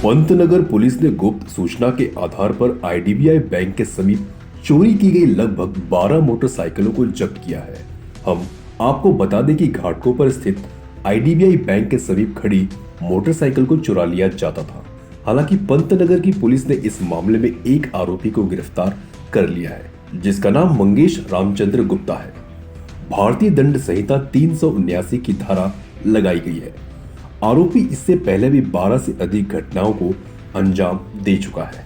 Pantnagar police ने गुप्त सूचना के आधार पर आईडीबीआई बैंक के समीप चोरी की गई लगभग 12 मोटरसाइकिलों को जब्त किया है। हम आपको बता दें कि घाटकों पर स्थित आईडीबीआई बैंक के समीप खड़ी मोटरसाइकिल को चुरा लिया जाता था। हालांकि पंतनगर की पुलिस ने इस मामले में एक आरोपी को गिरफ्तार कर लिया है, जिसका नाम मंगेश रामचंद्र गुप्ता है। भारतीय दंड संहिता 379 की धारा लगाई गई है। आरोपी इससे पहले भी 12 से अधिक घटनाओं को अंजाम दे चुका है।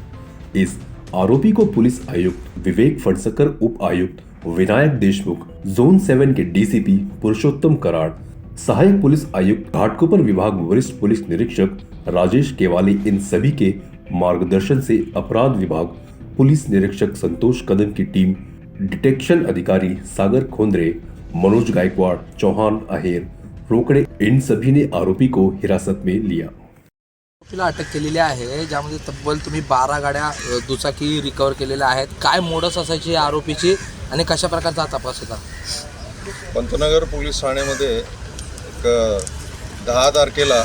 इस आरोपी को पुलिस आयुक्त विवेक फणसकर, उप आयुक्त विनायक देशमुख, जोन 7 के डीसीपी पुरुषोत्तम कराड़, सहायक पुलिस आयुक्त घाटकोपर विभाग वरिष्ठ पुलिस निरीक्षक राजेश केवाली, इन सभी के मार्गदर्शन से अपराध विभाग पुलिस निरीक्षक संतोष कदम की टीम, डिटेक्शन अधिकारी सागर खोंद्रे, मनोज गायकवाड़, चौहान, आहेर, रोकडे, इन सभी ने आरोपी को हिरासत में लिया। आरोपीला अटक केलेली आहे, ज्यामध्ये तब्बल तुम्ही 12 गाड्या दुचाकी रिकवर केलेल्या आहेत। काय मोडस असायची आरोपीची आणि कशा प्रकारचा तपास होता? पंतनगर पोलीस ठाण्यामध्ये एक 10 तारखेला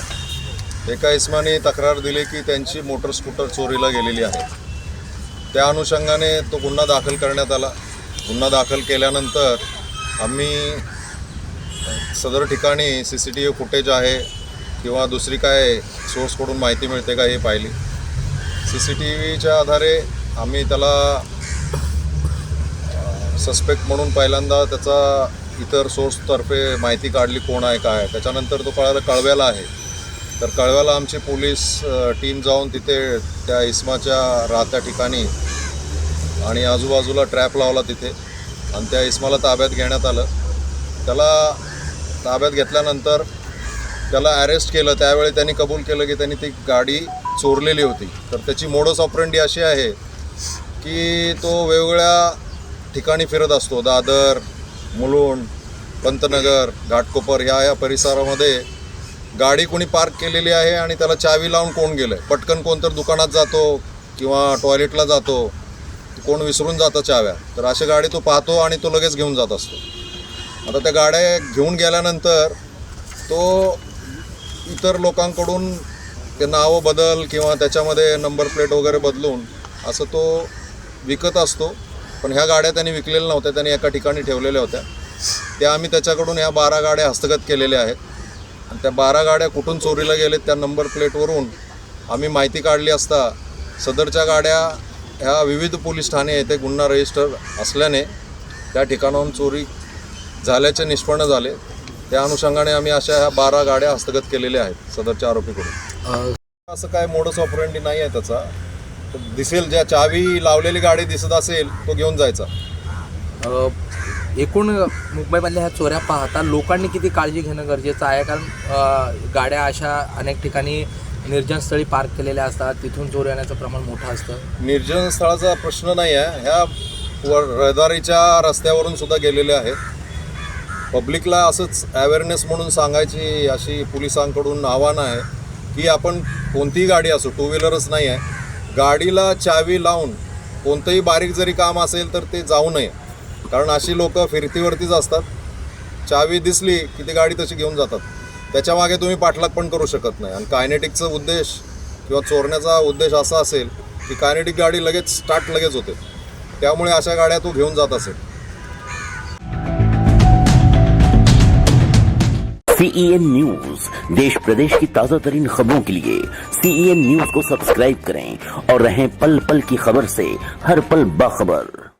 एका इसमाने तक्रार दिली की त्यांची मोटर स्कूटर चोरीला गेलेली आहे। त्या अनुषंगाने तो गुन्हा दाखल करण्यात आला। गुन्हा दाखल केल्यानंतर आम्ही सदर ठिकाणी सीसीटीव्ही फुटेज आहे किंवा दुसरी काय सोर्सकडून माहिती मिळते का हे पाहिली। सीसीटीव्हीच्या आधारे आम्ही त्याला सस्पेक्ट म्हणून पहिल्यांदा त्याचा इतर सोर्सतर्फे माहिती काढली कोण आहे काय। त्याच्यानंतर तो कळव्याला आहे, तर कळव्याला आमची पोलीस टीम जाऊन तिथे त्या इस्माच्या राहत्या ठिकाणी आणि आजूबाजूला ट्रॅप लावला तिथे आणि त्या इस्माला ताब्यात घेण्यात आलं। त्याला ताब्यात घेतल्यानंतर त्याला अरेस्ट केलं। त्यावेळी त्यांनी कबूल केलं की त्यांनी ती गाडी चोरलेली होती। तर त्याची मोडस ऑपरेंडी अशी आहे की तो वेगवेगळ्या ठिकाणी फिरत असतो। दादर, मुलुंड, पंतनगर, घाटकोपर या परिसरामध्ये गाडी कोणी पार्क केलेली आहे आणि त्याला चावी लावून कोण गेलं आहे, पटकन कोणतर दुकानात जातो किंवा टॉयलेटला जातो, कोण विसरून जातं चाव्या, तर अशी गाडी तो पाहतो आणि तो लगेच घेऊन जात असतो। आता त्या गाड्या घेऊन गेल्यानंतर तो इतर लोकांकडून ते नावं बदल किंवा त्याच्यामध्ये नंबर प्लेट वगैरे बदलून असं तो विकत असतो। पण ह्या गाड्या त्यांनी विकलेल्या नव्हत्या, त्यांनी एका ठिकाणी ठेवलेल्या होत्या। त्या आम्ही त्याच्याकडून ह्या 12 गाड्या हस्तगत केलेल्या आहेत आणि त्या 12 गाड्या कुठून चोरीला गेलेत त्या नंबर प्लेटवरून आम्ही माहिती काढली असता सदरच्या गाड्या ह्या विविध पोलीस ठाणे येथे गुन्हा रजिस्टर असल्याने त्या ठिकाणाहून चोरी झाल्याचे निष्पन्न झाले। त्या अनुषंगाने आम्ही अशा ह्या 12 गाड्या हस्तगत केलेल्या आहेत सदरच्या आरोपीकडून। असं काय मोडस ऑपरेंडी नाही आहे त्याचा। दिसेल ज्या चावी लावलेली गाडी दिसत असेल तो घेऊन जायचा। एकूण मुंबईमधल्या ह्या चोऱ्या पाहता लोकांनी किती काळजी घेणं गरजेचं आहे? कारण गाड्या अशा अनेक ठिकाणी निर्जन स्थळी पार्क केलेल्या असतात, तिथून चोरी येण्याचं प्रमाण मोठं असतं। निर्जन स्थळाचा प्रश्न नाही आहे, ह्या रहदारीच्या रस्त्यावरून सुद्धा गेलेले आहेत। पब्लिकला असंच अवेअरनेस म्हणून सांगायची अशी पोलिसांकडून आव्हान आहे की आपण कोणतीही गाडी असो, टू व्हीलरच नाही आहे, गाडीला चावी लावून कोणतंही बारीक जरी काम असेल तर ते जाऊ नये। कारण अशी लोक फिरतीवरतीच असतात, चावी दिसली की ती गाडी तशी घेऊन जातात। त्याच्यामागे तुम्ही पाठलाग पण करू शकत नाही। आणि कायनेटिकचा उद्देश किंवा चोरण्याचा उद्देश असा असेल की कायनेटिक गाडी लगेच स्टार्ट लगेच होते, त्यामुळे अशा गाड्या तो घेऊन जात असेल। CEN न्यूज, देश प्रदेश की ताजा तरीन खबरों के लिए CEN न्यूज को सब्सक्राइब करें और रहें पल पल की खबर से हर पल बाखबर।